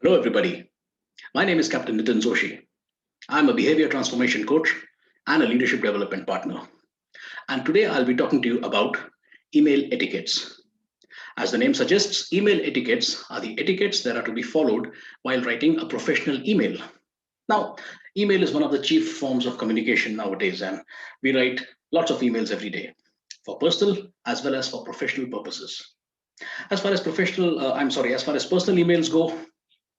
Hello, everybody. My name is Captain Nitin Joshi. I'm a behavior transformation coach and a leadership development partner. And today I'll be talking to you about email etiquettes. As the name suggests, email etiquettes are the etiquettes that are to be followed while writing a professional email. Now, email is one of the chief forms of communication nowadays, and we write lots of emails every day for personal as well as for professional purposes. As far as personal emails go,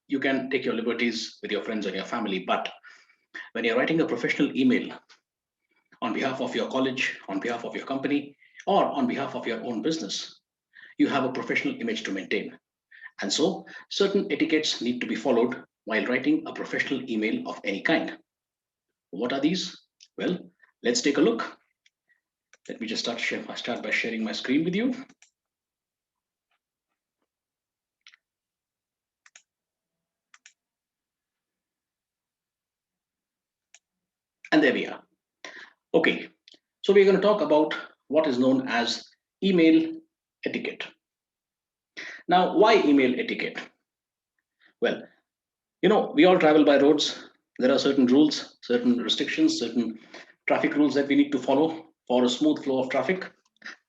you can take your liberties with your friends and your family. But when you're writing a professional email on behalf of your college, on behalf of your company, or on behalf of your own business, you have a professional image to maintain. And so certain etiquettes need to be followed while writing a professional email of any kind. What are these? Well, let's take a look. Let me just start by sharing my screen with you. And there we are. Okay, so we're going to talk about what is known as email etiquette. Now, why email etiquette? Well, we all travel by roads. There are certain rules, certain restrictions, certain traffic rules that we need to follow for a smooth flow of traffic.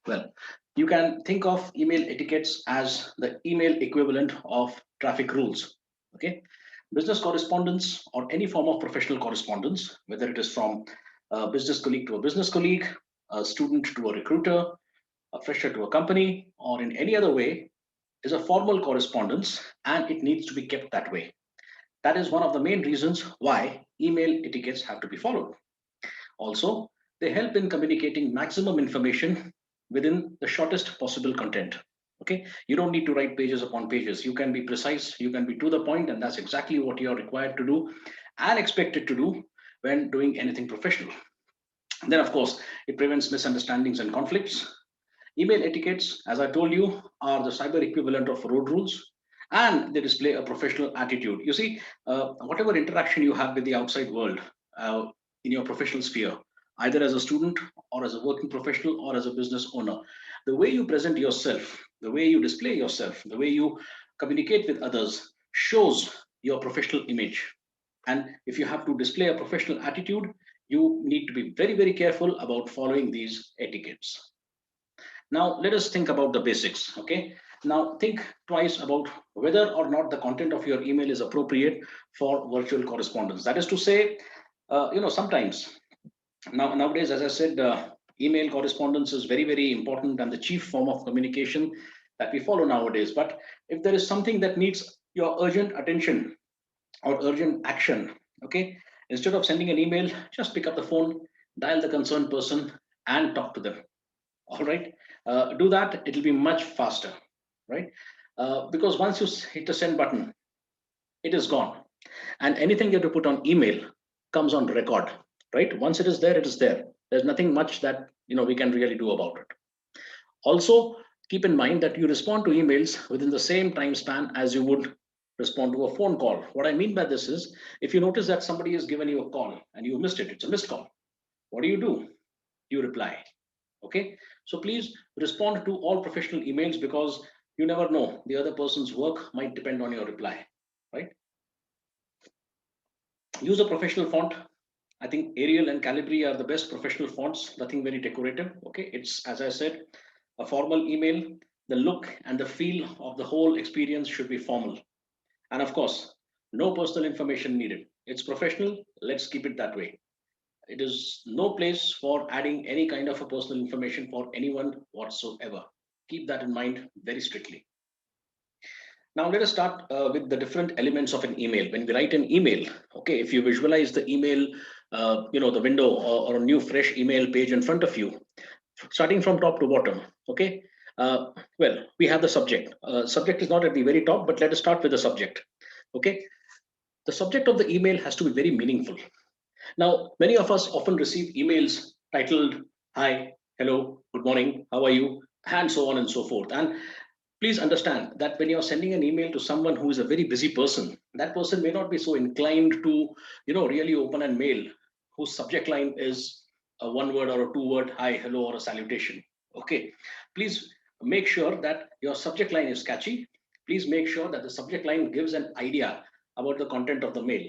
Well, you can think of email etiquettes as the email equivalent of traffic rules. Okay, business correspondence or any form of professional correspondence, whether it is from a business colleague to a business colleague, a student to a recruiter, a fresher to a company, or in any other way, is a formal correspondence and it needs to be kept that way. That is one of the main reasons why email etiquettes have to be followed. Also, they help in communicating maximum information within the shortest possible content. Okay, you don't need to write pages upon pages. You can be precise, you can be to the point, and that's exactly what you are required to do and expected to do when doing anything professional. Then, of course, it prevents misunderstandings and conflicts. Email etiquettes, as I told you, are the cyber equivalent of road rules, and they display a professional attitude. You see, whatever interaction you have with the outside world in your professional sphere, either as a student or as a working professional or as a business owner, the way you present yourself, the way you display yourself, the way you communicate with others shows your professional image. And if you have to display a professional attitude, you need to be very, very careful about following these etiquettes. Now, let us think about the basics. Okay. Now, think twice about whether or not the content of your email is appropriate for virtual correspondence. That is to say, sometimes nowadays, as I said, email correspondence is very, very important and the chief form of communication that we follow nowadays. But if there is something that needs your urgent attention or urgent action, okay, instead of sending an email, just pick up the phone, dial the concerned person, and talk to them. All right, do that. It'll be much faster, right? Because once you hit the send button, it is gone, and anything you have to put on email comes on record, right? Once it is there, it is there. There's nothing much that we can really do about it. Also, keep in mind that you respond to emails within the same time span as you would respond to a phone call. What I mean by this is, if you notice that somebody has given you a call and you missed it, it's a missed call. What do? You reply. Okay, so please respond to all professional emails because you never know, the other person's work might depend on your reply, right? Use a professional font. I think Arial and Calibri are the best professional fonts, nothing very decorative. Okay, it's, as I said, a formal email. The look and the feel of the whole experience should be formal, and of course, no personal information needed. It's professional. Let's keep it that way. It is no place for adding any kind of a personal information for anyone whatsoever. Keep that in mind very strictly. Now let us start with the different elements of an email. When we write an email, okay, if you visualize the email, the window or a new fresh email page in front of you, starting from top to bottom, okay. Well, we have the subject. Subject is not at the very top, but let us start with the subject. Okay, the subject of the email has to be very meaningful. Now, many of us often receive emails titled, Hi, hello, good morning, how are you, and so on and so forth. And please understand that when you're sending an email to someone who is a very busy person, that person may not be so inclined to, really open a mail whose subject line is a one word or a two word hi, hello, or a salutation. Okay. Please make sure that your subject line is catchy please make sure that the subject line gives an idea about the content of the mail.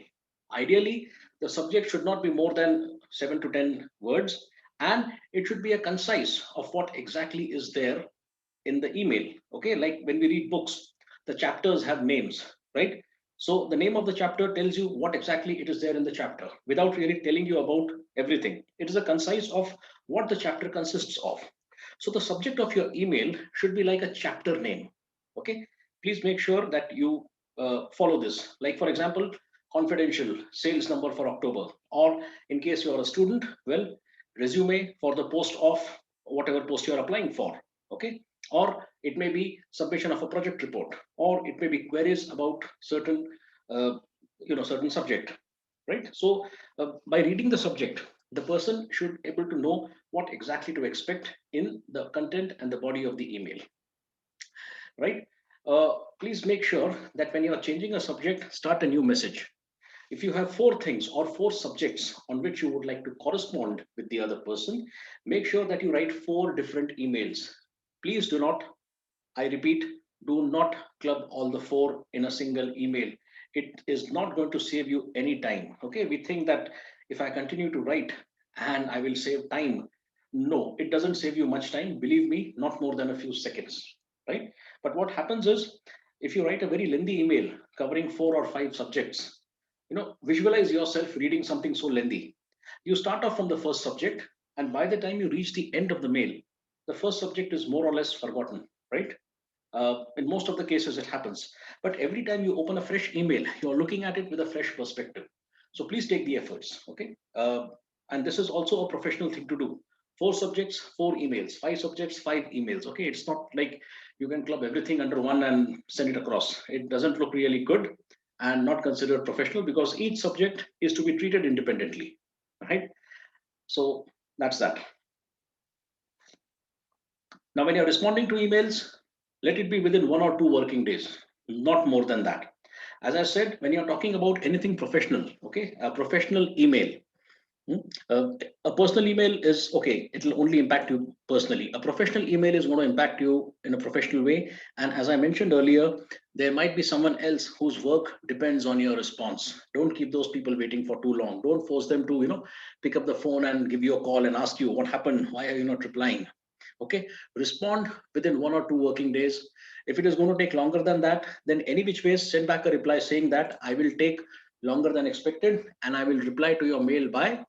Ideally, the subject should not be more than 7 to 10 words, and it should be a concise of what exactly is there in the email. Okay, like when we read books, the chapters have names, right? So the name of the chapter tells you what exactly it is there in the chapter without really telling you about everything. It is a concise of what the chapter consists of. So the subject of your email should be like a chapter name. Okay, please make sure that you follow this. Like for example, confidential sales number for October, or in case you are a student, well, resume for the post of whatever post you are applying for. Okay, or it may be submission of a project report, or it may be queries about certain uh, certain subject, right? So by reading the subject, the person should able to know what exactly to expect in the content and the body of the email, right? Please make sure that when you are changing a subject, start a new message. If you have four things or four subjects on which you would like to correspond with the other person, make sure that you write four different emails. Please do not, I repeat, do not club all the four in a single email. It is not going to save you any time. Okay, we think that if I continue to write and I will save time. No, it doesn't save you much time. Believe me, not more than a few seconds, right? But what happens is, if you write a very lengthy email covering four or five subjects, visualize yourself reading something so lengthy. You start off from the first subject, and by the time you reach the end of the mail, the first subject is more or less forgotten, right? In most of the cases, it happens. But every time you open a fresh email, you're looking at it with a fresh perspective. So please take the efforts, okay? And this is also a professional thing to do. Four subjects, four emails. Five subjects, five emails. Okay, it's not like you can club everything under one and send it across. It doesn't look really good and not considered professional, because each subject is to be treated independently, right? So that's that. Now, when you're responding to emails, let it be within 1 or 2 working days, not more than that. As I said, when you're talking about anything professional, okay, a professional email, hmm, a personal email is okay, it'll only impact you personally. A professional email is going to impact you in a professional way. And as I mentioned earlier, there might be someone else whose work depends on your response. Don't keep those people waiting for too long. Don't force them to, pick up the phone and give you a call and ask you what happened, why are you not replying. Okay, respond within 1 or 2 working days. If it is going to take longer than that, then any which ways send back a reply saying that I will take longer than expected and I will reply to your mail by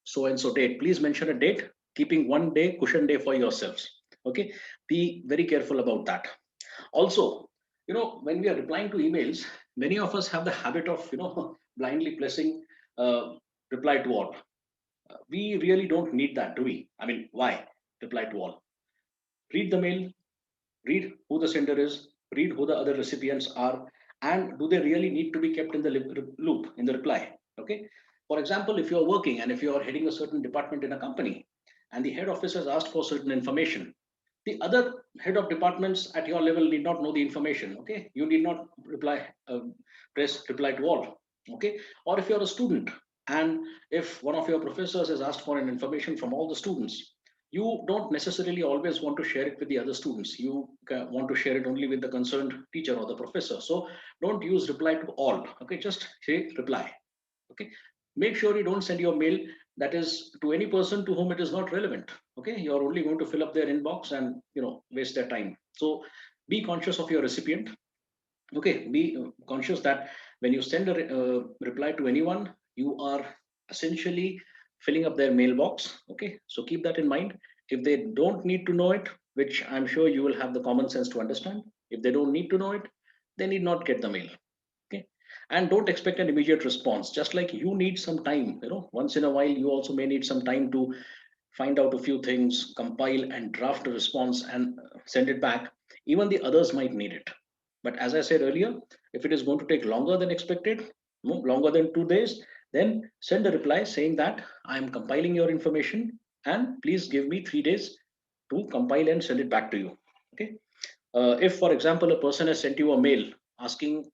so and so date. Please mention a date, keeping 1 day cushion day for yourselves. Okay, be very careful about that. Also, when we are replying to emails, many of us have the habit of blindly pressing reply to all. We really don't need that, do we? I mean, why reply to all? Read the mail, read who the sender is, read who the other recipients are, and do they really need to be kept in the loop in the reply? Okay. For example, if you're working and if you're heading a certain department in a company and the head office has asked for certain information, the other head of departments at your level need not know the information. Okay. You need not press reply to all. Okay. Or if you're a student and if one of your professors has asked for an information from all the students, you don't necessarily always want to share it with the other students. You want to share it only with the concerned teacher or the professor. So don't use reply to all. Okay, just say reply. Okay, make sure you don't send your mail that is to any person to whom it is not relevant. Okay, you're only going to fill up their inbox and waste their time. So be conscious of your recipient. Okay, be conscious that when you send a reply to anyone, you are essentially filling up their mailbox. Okay, so keep that in mind. If they don't need to know it, which I'm sure you will have the common sense to understand, if they don't need to know it, they need not get the mail. Okay, and don't expect an immediate response. Just like you need some time, once in a while, you also may need some time to find out a few things, compile and draft a response and send it back. Even the others might need it. But as I said earlier, if it is going to take longer than expected, longer than 2 days, then send a reply saying that I am compiling your information and please give me 3 days to compile and send it back to you. Okay. If, for example, a person has sent you a mail asking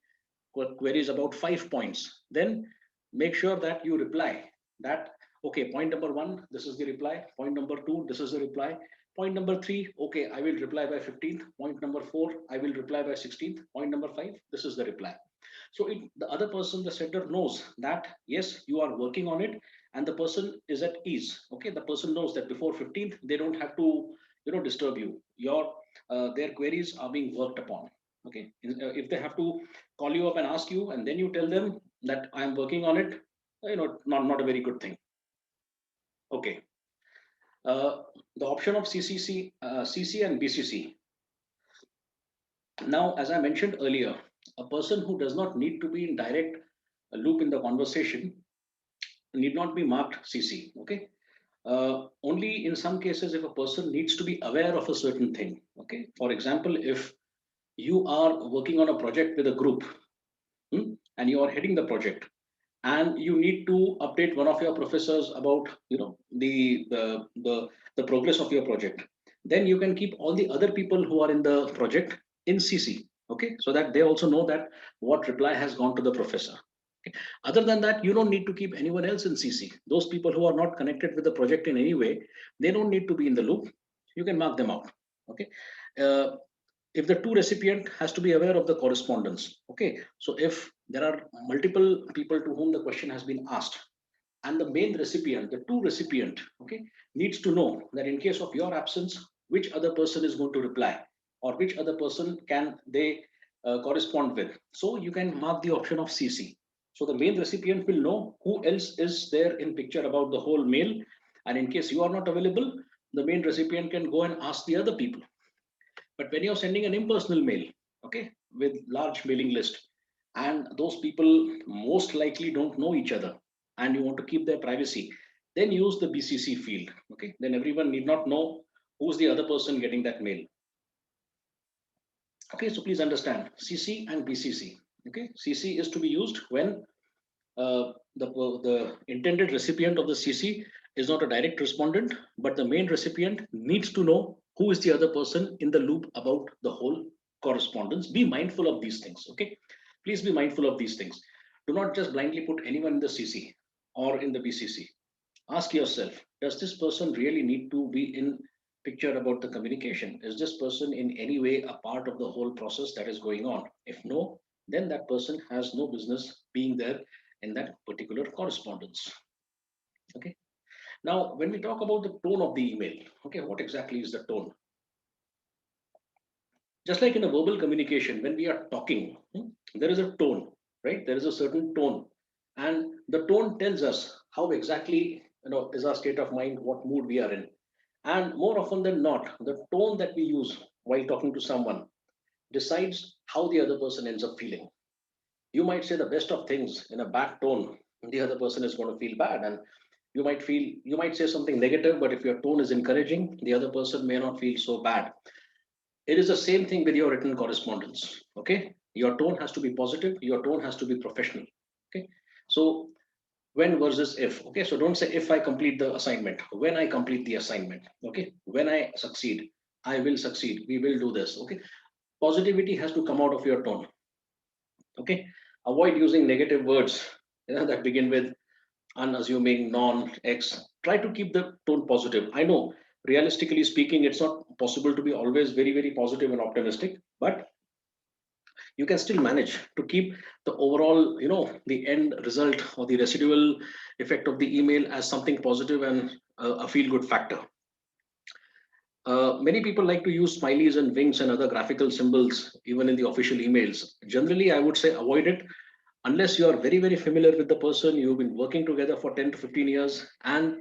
queries about 5 points, then make sure that you reply that, okay, point number one, this is the reply. Point number two, this is the reply. Point number three, okay, I will reply by 15th. Point number four, I will reply by 16th. Point number five, this is the reply. So the other person, the sender, knows that yes, you are working on it, and the person is at ease. Okay, the person knows that before 15th, they don't have to, disturb you. Their queries are being worked upon. Okay, if they have to call you up and ask you, and then you tell them that I am working on it, not a very good thing. Okay, the option of CC and BCC. Now, as I mentioned earlier, a person who does not need to be in direct loop in the conversation need not be marked CC. Okay. Only in some cases, if a person needs to be aware of a certain thing. Okay. For example, if you are working on a project with a group, and you are heading the project, and you need to update one of your professors about the progress of your project, then you can keep all the other people who are in the project in CC. Okay, so that they also know that what reply has gone to the professor. Okay. Other than that, you don't need to keep anyone else in CC. Those people who are not connected with the project in any way, they don't need to be in the loop. You can mark them out. Okay. uh, if the two recipient has to be aware of the correspondence. Okay, so if there are multiple people to whom the question has been asked, and the main recipient, the two recipient, okay, needs to know that in case of your absence, which other person is going to reply, or which other person can they correspond with. So you can mark the option of CC. So the main recipient will know who else is there in picture about the whole mail, and in case you are not available, the main recipient can go and ask the other people. But when you're sending an impersonal mail, okay, with large mailing list, and those people most likely don't know each other, and you want to keep their privacy, then use the BCC field. Okay, then everyone need not know who's the other person getting that mail. Okay, so please understand CC and BCC. Okay, CC is to be used when the intended recipient of the CC is not a direct respondent, but the main recipient needs to know who is the other person in the loop about the whole correspondence. Be mindful of these things. Okay, please be mindful of these things. Do not just blindly put anyone in the CC or in the BCC. Ask yourself, does this person really need to be in picture about the communication? Is this person in any way a part of the whole process that is going on? If no, then that person has no business being there in that particular correspondence. Okay, now when we talk about the tone of the email, okay, what exactly is the tone? Just like in a verbal communication, when we are talking, there is a tone, right? There is a certain tone, and the tone tells us how exactly is our state of mind, what mood we are in. And more often than not, the tone that we use while talking to someone decides how the other person ends up feeling. You might say the best of things in a bad tone, and the other person is going to feel bad. And you might say something negative, but if your tone is encouraging, the other person may not feel so bad. It is the same thing with your written correspondence. Okay, your tone has to be positive, your tone has to be professional. Okay, so when versus if. Okay, so don't say if I complete the assignment, when I complete the assignment. Okay, when I succeed, I will succeed, we will do this. Okay, positivity has to come out of your tone. Okay, avoid using negative words, that begin with unassuming, non, X. Try to keep the tone positive. I know, realistically speaking, it's not possible to be always very, very positive and optimistic, but you can still manage to keep the overall, the end result or the residual effect of the email as something positive and a feel good factor. Many people like to use smileys and winks and other graphical symbols even in the official emails. Generally, I would say avoid it unless you are very, very familiar with the person, you've been working together for 10 to 15 years, and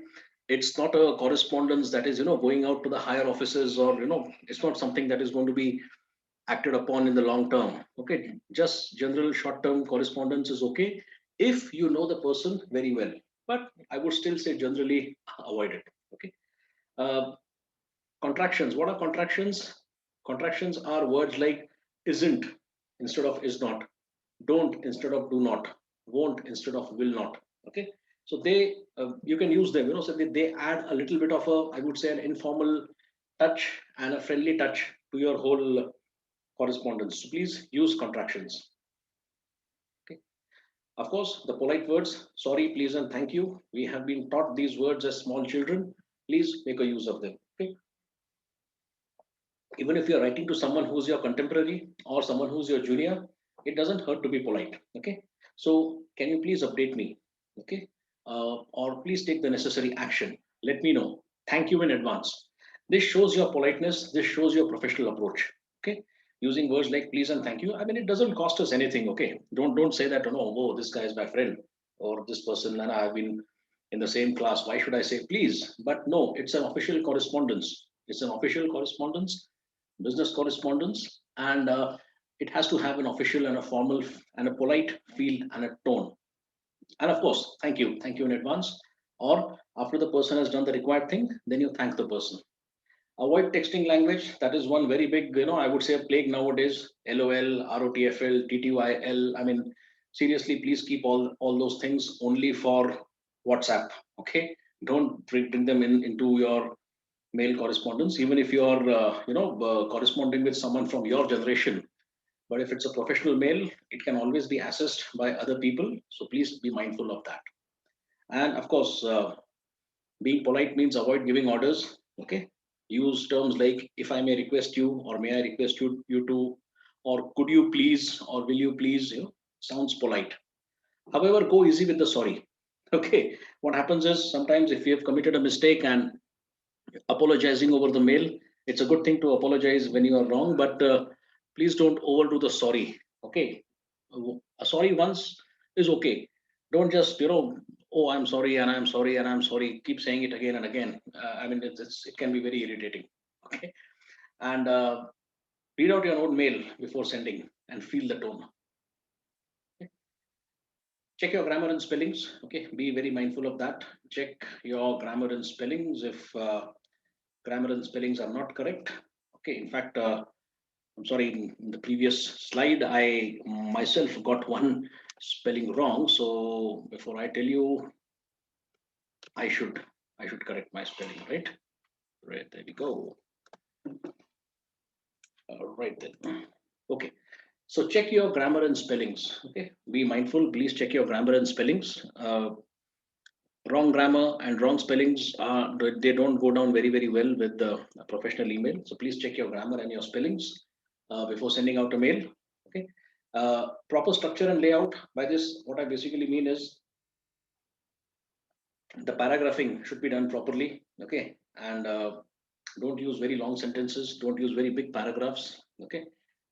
it's not a correspondence that is going out to the higher offices, or it's not something that is going to be acted upon in the long term. Okay, just general short term correspondence is okay if you know the person very well, but I would still say generally avoid it. Okay. uh, Contractions, what are contractions? Contractions are words like isn't instead of is not, don't instead of do not, won't instead of will not. Okay, so they you can use them, so they add a little bit of a, I would say, an informal touch and a friendly touch to your whole correspondence. So please use contractions. Okay, of course, the polite words, sorry, please, and thank you, we have been taught these words as small children. Please make a use of them. Okay, Even if you're writing to someone who's your contemporary or someone who's your junior, it doesn't hurt to be polite. Okay. So can you please update me? Okay. Or please take the necessary action. Let me know. Thank you in advance. This shows your politeness. This shows your professional approach. Okay. Using words like please and thank you. I mean, it doesn't cost us anything. Okay. Don't say that. Oh, no, oh, this guy is my friend or this person and I've been in the same class. Why should I say please? But no, it's an official correspondence. It's an official correspondence, business correspondence, and it has to have an official and a formal and a polite feel and a tone. And of course, thank you in advance. Or after the person has done the required thing, then you thank the person. Avoid texting language. That is one very big, I would say a plague nowadays. LOL, ROTFL, TTYL. I mean, seriously, please keep all those things only for WhatsApp. Okay, don't bring them into your mail correspondence, even if you are, corresponding with someone from your generation. But if it's a professional mail, it can always be accessed by other people. So please be mindful of that. And of course, being polite means avoid giving orders. Okay. Use terms like if I may request you, or may I request you to, or could you please, or will you please, sounds polite. However, go easy with the sorry. Okay. What happens is sometimes if you have committed a mistake and apologizing over the mail, it's a good thing to apologize when you are wrong, but please don't overdo the sorry. Okay. A sorry once is okay. Don't just, oh, I'm sorry and I'm sorry and I'm sorry. Keep saying it again and again. I mean, it can be very irritating. Okay. And read out your own mail before sending and feel the tone. Okay? Check your grammar and spellings. Okay. Be very mindful of that. Check your grammar and spellings. If grammar and spellings are not correct. Okay, in fact, I'm sorry, in the previous slide, I myself got one spelling wrong. So before I tell you, I should I should correct my spelling, right? Right, there we go. Right then. Okay. So check your grammar and spellings. Okay. Be mindful. Please check your grammar and spellings. Wrong grammar and wrong spellings they don't go down very well with the professional email. So please check your grammar and your spellings before sending out a mail. Okay. Proper structure and layout. By this, what I basically mean is the paragraphing should be done properly. Okay. And don't use very long sentences. Don't use very big paragraphs. Okay.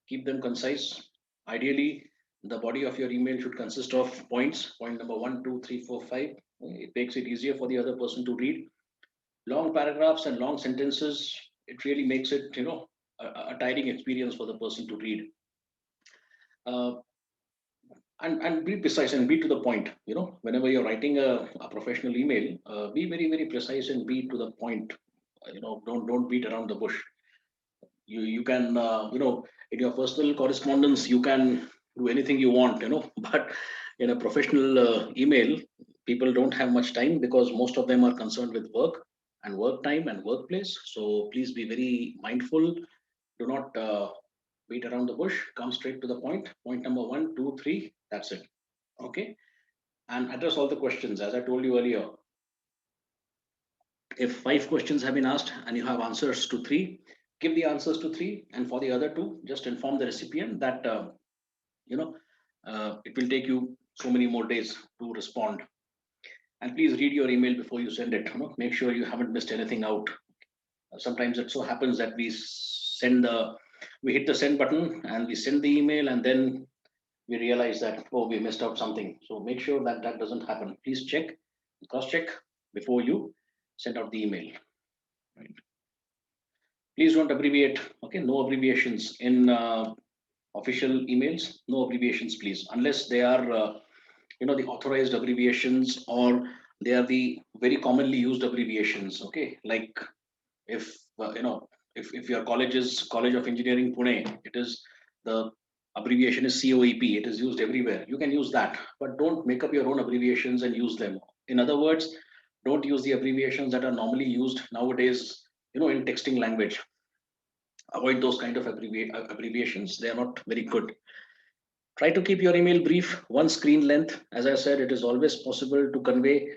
Keep them concise. Ideally, the body of your email should consist of points. Point number 1, 2, 3, 4, 5. It makes it easier for the other person to read. Long paragraphs and long sentences, it really makes it, a tiring experience for the person to read. Uh, and be precise and be to the point. Whenever you're writing a professional email, be very precise and be to the point. Don't beat around the bush. You can in your personal correspondence you can do anything you want, but in a professional email, people don't have much time because most of them are concerned with work and work time and workplace. So please be very mindful. Do not beat around the bush. Come straight to the point. Point number 1, 2, 3, that's it. Okay. And address all the questions. As I told you earlier, if 5 questions have been asked and you have answers to 3, give the answers to 3, and for the other 2, just inform the recipient that you know it will take you so many more days to respond. And please read your email before you send it. Make sure you haven't missed anything out. Sometimes it so happens that we hit the send button and we send the email, and then we realize that, oh, we missed out something. So make sure that that doesn't happen. Please cross check before you send out the email. Right. Please don't abbreviate. Okay, no abbreviations in official emails. No abbreviations, please, unless they are the authorized abbreviations, or they are the very commonly used abbreviations. Okay, like if if your college is College of Engineering Pune, it is the abbreviation is COEP. It is used everywhere. You can use that, but don't make up your own abbreviations and use them. In other words, don't use the abbreviations that are normally used nowadays, in texting language. Avoid those kind of abbreviations. They are not very good. Try to keep your email brief, one screen length. As I said, it is always possible to convey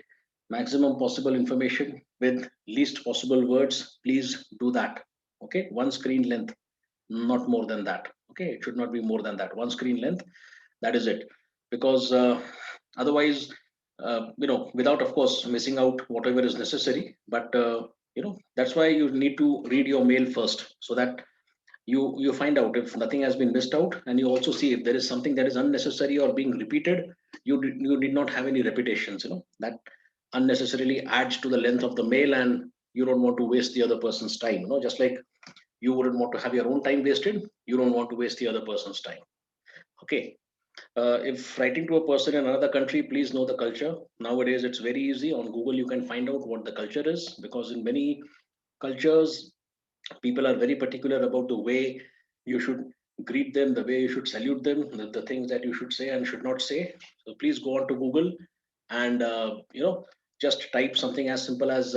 maximum possible information with least possible words. Please do that. Okay, one screen length. not more than that. Okay, it should not be more than that. One screen length, that is it. Because otherwise, without of course missing out whatever is necessary. But that's why you need to read your mail first, so that you find out if nothing has been missed out, and you also see if there is something that is unnecessary or being repeated. You did not have any repetitions, that unnecessarily adds to the length of the mail, and you don't want to waste the other person's time, just like you wouldn't want to have your own time wasted, you don't want to waste the other person's time. Okay. If writing to a person in another country, please know the culture. Nowadays it's very easy. On Google you can find out what the culture is, because in many cultures people are very particular about the way you should greet them, the way you should salute them, the things that you should say and should not say. So please go on to Google and just type something as simple as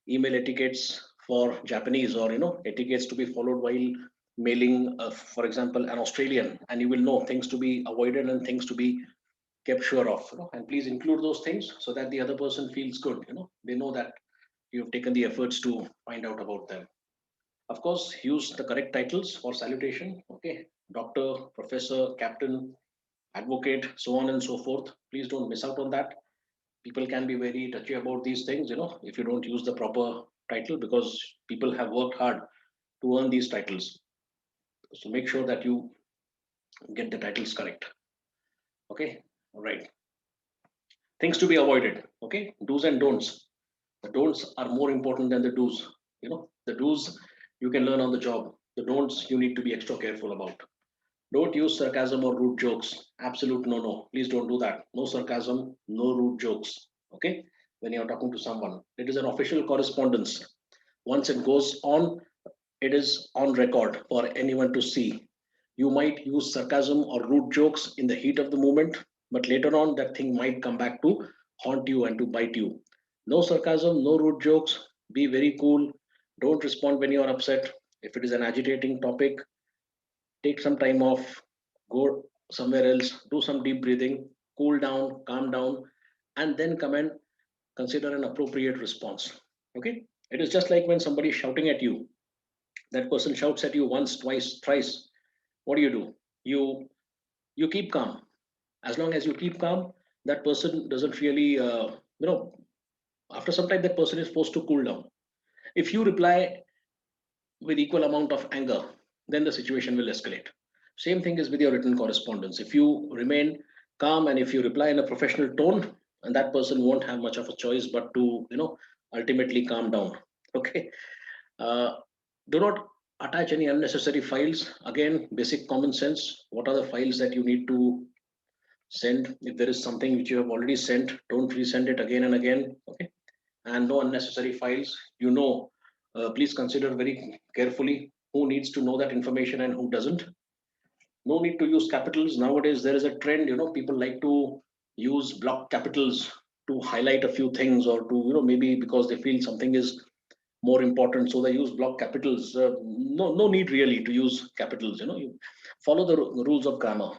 email etiquettes for Japanese, or etiquettes to be followed while mailing, for example, an Australian, and you will know things to be avoided and things to be kept sure of. And please include those things so that the other person feels good. They know that you've taken the efforts to find out about them. Of course, use the correct titles for salutation. Okay, doctor, professor, captain, advocate, so on and so forth. Please don't miss out on that. People can be very touchy about these things, if you don't use the proper title, because people have worked hard to earn these titles. So make sure that you get the titles correct. Okay, all right. Things to be avoided. Okay, do's and don'ts. The don'ts are more important than the do's. The do's you can learn on the job. The don'ts you need to be extra careful about. Don't use sarcasm or rude jokes. Absolute no, no. Please don't do that. No sarcasm, no rude jokes. Okay? When you're talking to someone, it is an official correspondence. Once it goes on, it is on record for anyone to see. You might use sarcasm or rude jokes in the heat of the moment, but later on, that thing might come back to haunt you and to bite you. No sarcasm, no rude jokes. Be very cool. Don't respond when you're upset. If it is an agitating topic, take some time off, go somewhere else, do some deep breathing, cool down, calm down, and then come and consider an appropriate response. Okay? It is just like when somebody is shouting at you. That person shouts at you once, twice, thrice. What do? You keep calm. As long as you keep calm, that person doesn't really, after some time, that person is forced to cool down. If you reply with equal amount of anger, then the situation will escalate. Same thing is with your written correspondence. If you remain calm and if you reply in a professional tone, and that person won't have much of a choice but to, ultimately calm down. Okay. Uh, do not attach any unnecessary files. Again, basic common sense. What are the files that you need to send? If there is something which you have already sent, don't resend it again and again. Okay, and no unnecessary files. Please consider very carefully who needs to know that information and who doesn't. No need to use capitals. Nowadays there is a trend, people like to use block capitals to highlight a few things, or to, maybe because they feel something is more important, so they use block capitals. No need really to use capitals. You follow the rules of grammar.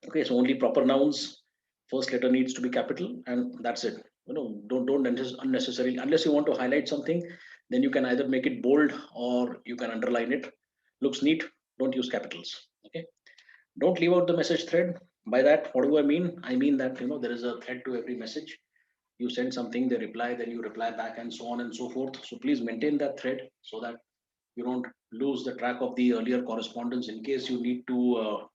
Okay, so only proper nouns, first letter needs to be capital, and that's it. Don't unnecessarily, unless you want to highlight something, then you can either make it bold or you can underline it. Looks neat. Don't use capitals. Okay. Don't leave out the message thread. By that, what do I mean? I mean that there is a thread to every message. You send something, they reply, then you reply back, and so on and so forth. So please maintain that thread so that you don't lose the track of the earlier correspondence in case you need to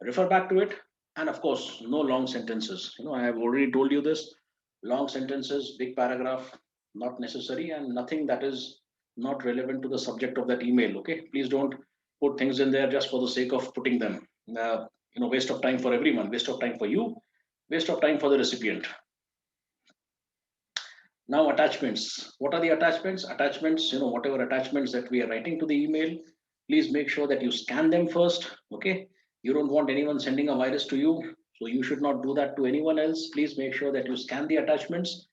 refer back to it. And of course, no long sentences. I have already told you this. Long sentences, big paragraph, not necessary, and nothing that is not relevant to the subject of that email. Okay, please don't put things in there just for the sake of putting them. Waste of time for everyone, waste of time for you, waste of time for the recipient. Now, attachments. What are the attachments? Attachments, whatever attachments that we are writing to the email, please make sure that you scan them first. Okay. You don't want anyone sending a virus to you. So you should not do that to anyone else. Please make sure that you scan the attachments.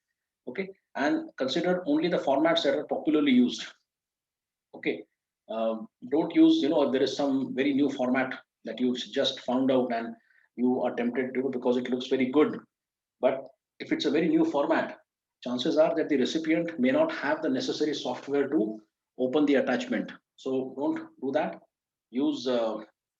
Okay. And consider only the formats that are popularly used. Okay. Don't use, if there is some very new format that you just found out and you are tempted to, because it looks very good. But if it's a very new format, chances are that the recipient may not have the necessary software to open the attachment. So don't do that. Use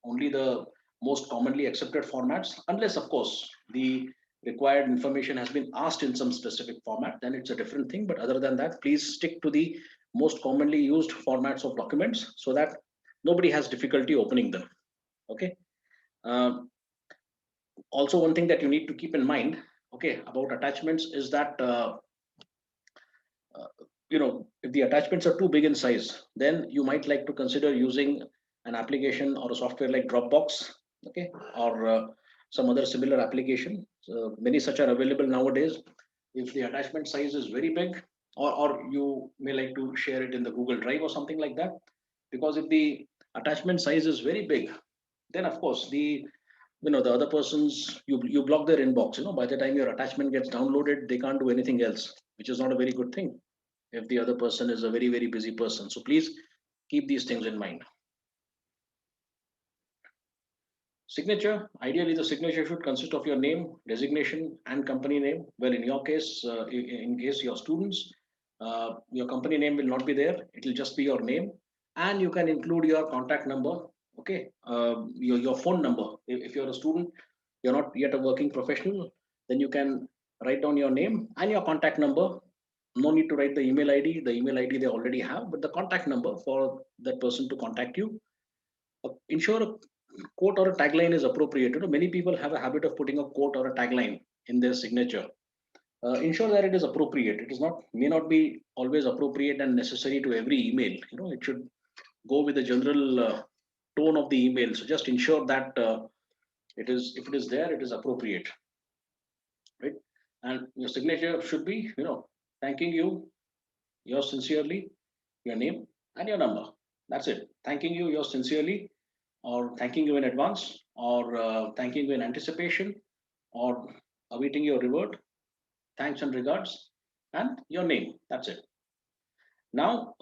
only the most commonly accepted formats, unless, of course, the required information has been asked in some specific format, then it's a different thing. But other than that, please stick to the most commonly used formats of documents so that nobody has difficulty opening them. Okay. Um, Also, one thing that you need to keep in mind, okay, about attachments is that uh, if the attachments are too big in size, then you might like to consider using an application or a software like Dropbox, okay, or some other similar application. So many such are available nowadays. If the attachment size is very big, or you may like to share it in the Google Drive or something like that, because if the attachment size is very big, then of course the other person's, you block their inbox. By the time your attachment gets downloaded, they can't do anything else, which is not a very good thing if the other person is a very, very busy person. So please keep these things in mind. Signature, ideally the signature should consist of your name, designation, and company name. Well, in your case, in case your students, your company name will not be there. It will just be your name, and you can include your contact number. Okay, your phone number. If you're a student, you're not yet a working professional, then you can write down your name and your contact number. No need to write the email ID. The email ID they already have, but the contact number for that person to contact you. Ensure a quote or a tagline is appropriate. Many people have a habit of putting a quote or a tagline in their signature. Ensure that it is appropriate. It is not may not be always appropriate and necessary to every email. It should go with the general tone of the email. So just ensure that it is if it is there, it is appropriate, right? And your signature should be, thanking you, yours sincerely, your name and your number. That's it. Thanking you, yours sincerely, or thanking you in advance, or thanking you in anticipation, or awaiting your reward, thanks and regards, and your name. That's it. Now,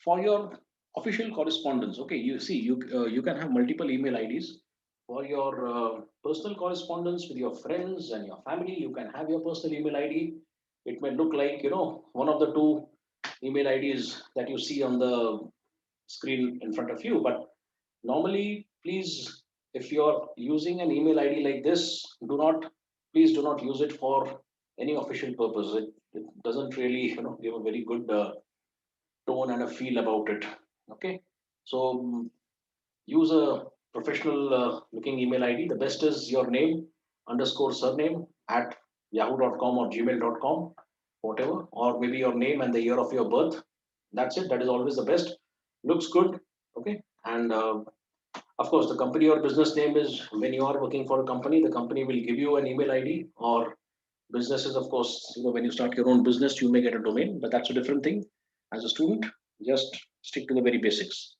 for your official correspondence, okay, you can have multiple email IDs for your personal correspondence with your friends and your family. You can have your personal email ID. It may look like one of the two email IDs that you see on the screen in front of you, but normally, please, if you're using an email ID like this, please do not use it for any official purpose. It doesnn't really, give a very good tone and a feel about it. Okay, so use a professional looking email ID. The best is your name underscore surname at yahoo.com or gmail.com, whatever, or maybe your name and the year of your birth. That's it. That is always the best. Looks good. Okay, and of course, the company or business name is when you are working for a company, the company will give you an email ID, or businesses, of course, when you start your own business, you may get a domain, but that's a different thing. As a student, just stick to the very basics.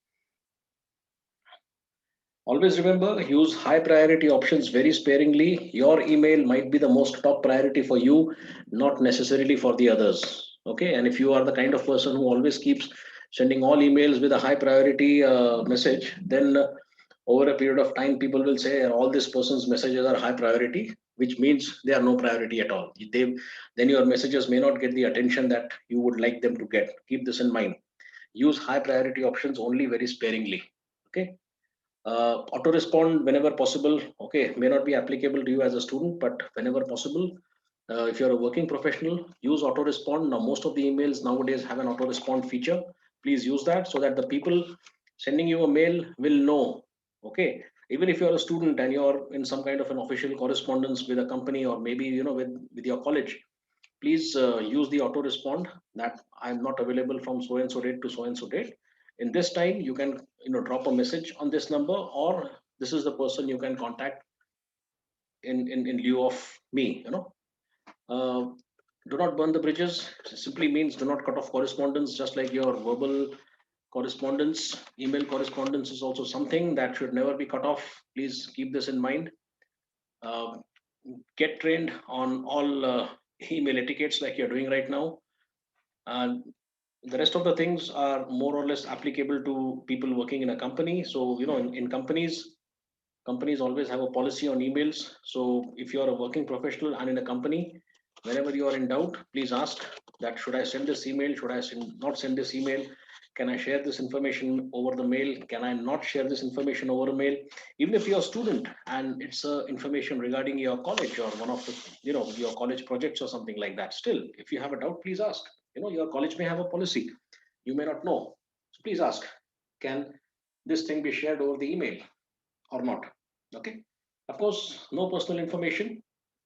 Always remember, use high priority options very sparingly. Your email might be the most top priority for you, not necessarily for the others. Okay, and if you are the kind of person who always keeps sending all emails with a high priority message, then over a period of time, people will say all this person's messages are high priority, which means they are no priority at all. Then your messages may not get the attention that you would like them to get. Keep this in mind. Use high priority options only very sparingly. Okay, auto respond whenever possible. Okay, may not be applicable to you as a student, but whenever possible, if you're a working professional, use auto respond. Now most of the emails nowadays have an auto respond feature. Please use that so that the people sending you a mail will know. Okay, even if you're a student and you're in some kind of an official correspondence with a company, or maybe with your college, please use the auto respond that I'm not available from so and so date to so and so date. In this time, you can drop a message on this number, or this is the person you can contact in lieu of me. Uh, do not burn the bridges. It simply means do not cut off correspondence, just like your verbal correspondence. Email correspondence is also something that should never be cut off. Please keep this in mind. Uh, get trained on all email etiquettes like you're doing right now. And the rest of the things are more or less applicable to people working in a company. So in companies always have a policy on emails. So if you're a working professional and in a company, whenever you are in doubt, please ask that should I send this email, should I not send this email. Can I share this information over the mail? Can I not share this information over a mail? Even if you're a student and it's information regarding your college or one of the, your college projects or something like that. Still, if you have a doubt, please ask. Your college may have a policy. You may not know. So please ask, can this thing be shared over the email or not? Okay. Of course, no personal information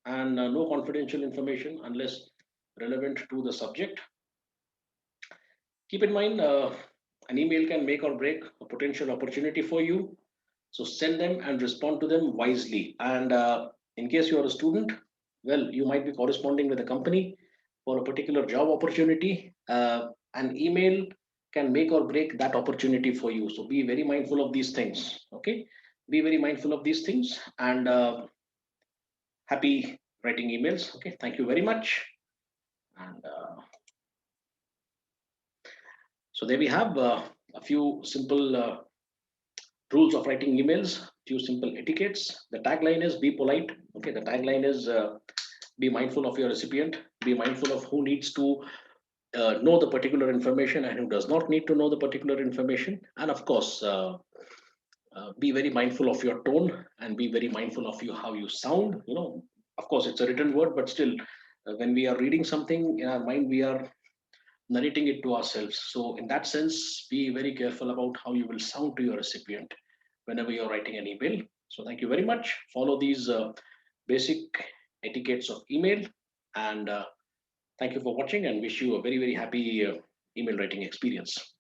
and no confidential information unless relevant to the subject. Keep in mind, an email can make or break a potential opportunity for you. So send them and respond to them wisely. And in case you are a student, well, you might be corresponding with a company for a particular job opportunity. An email can make or break that opportunity for you. So be very mindful of these things. Okay, be very mindful of these things, and happy writing emails. Okay, thank you very much. And so there we have a few simple rules of writing emails, few simple etiquettes. The tagline is be polite. Okay, the tagline is be mindful of your recipient, be mindful of who needs to know the particular information and who does not need to know the particular information, and of course, be very mindful of your tone and be very mindful of you how you sound. Of course, it's a written word, but still, when we are reading something in our mind, we are narrating it to ourselves. So, in that sense, be very careful about how you will sound to your recipient whenever you're writing an email. So, thank you very much. Follow these basic etiquettes of email, and thank you for watching and wish you a very, very happy email writing experience.